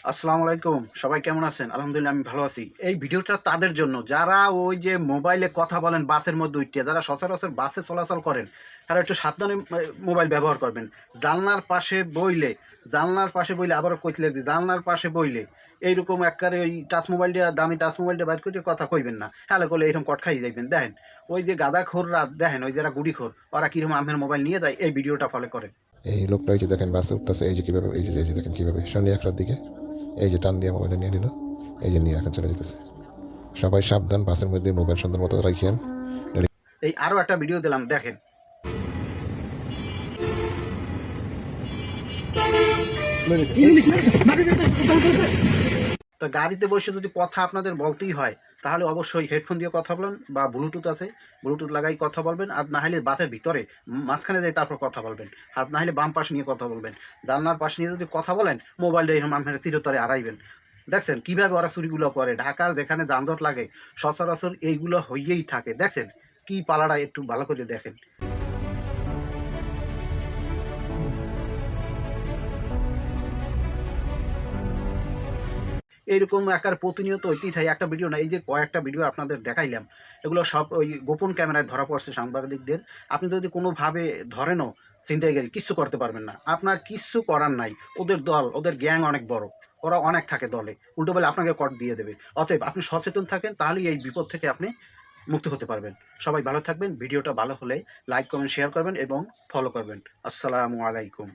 আসসালামু আলাইকুম। সবাই কেমন আছেন? আলহামদুলিল্লাহ আমি ভালো আছি। এই ভিডিওটা তাদের জন্য যারা ওই যে মোবাইলে কথা বলেন বাসের মধ্যে উইঠা, যারা সচরাচর বাসে চলাচল করেন, তারা একটু সাবধানে মোবাইল ব্যবহার করবেন। জানলার পাশে বইলে আবারও কইতে লাগছে জানলার পাশে বইলে এইরকম একবারে ওই টাচ মোবাইলটা দামি টাচ মোবাইলটা বাইর করে কথা কইবেন না। হ্যালো করলে এরকম কট খাই যাইবেন। দেখেন ওই যে গাঁদাখোররা দেখেন ওই যারা গুড়িখোর ওরা কীরকম আমের মোবাইল নিয়ে যায় এই ভিডিওটা ফলো করেন। এই লোকটা এই যে দেখেন বাসে উঠতেছে, এই যে কীভাবে, এই যে দেখেন কীভাবে সামনে একটার দিকে এই যে টান দিয়ে মোবাইলটা নিয়ে নিল, এই যে নিয়ে এখন চলে যেতেছে। সবাই সাবধান, বাসের মধ্যে মোবাইল সুন্দর মতো রাখেন। এই আরও একটা ভিডিও দিলাম দেখেন। তো গাড়িতে বসে যদি কথা আপনাদের বলতেই হয় তাহলে অবশ্যই হেডফোন দিয়ে কথা বলেন বা ব্লুটুথ আছে ব্লুটুথ লাগাই কথা বলবেন। আর না হলে বাসের ভিতরে মাঝখানে যাই তারপর কথা বলবেন। আর না হলে বাম পাশ নিয়ে কথা বলবেন। জানলার পাশ নিয়ে যদি কথা বলেন মোবাইলটা এরকম আপনার চিরতরে আড়াইবেন। দেখছেন কীভাবে ওরা চুরিগুলো করে। ঢাকার যেখানে যানজট লাগে সচরাচর এইগুলো হইয়েই থাকে। দেখছেন কি পালাটা একটু ভালো করে দেখেন। এইরকম আকার প্রতিনিয়ত হইতেই থাকে। একটা ভিডিও না, এই যে কয়েকটা ভিডিও আপনাদের দেখাইলাম এগুলো সব ওই গোপন ক্যামেরায় ধরা পড়ছে সাংবাদিকদের। আপনি যদি কোনোভাবে ধরেনও ছিনতাইকারী কিচ্ছু করতে পারবেন না, আপনার কিচ্ছু করার নাই। ওদের দল, ওদের গ্যাং অনেক বড়, ওরা অনেক থাকে দলে, উল্টো বলে আপনাকে কট দিয়ে দেবে। অতএব আপনি সচেতন থাকেন, তাহলেই এই বিপদ থেকে আপনি মুক্ত হতে পারবেন। সবাই ভালো থাকবেন। ভিডিওটা ভালো হলে লাইক কমেন্ট শেয়ার করবেন এবং ফলো করবেন। আসসালামু আলাইকুম।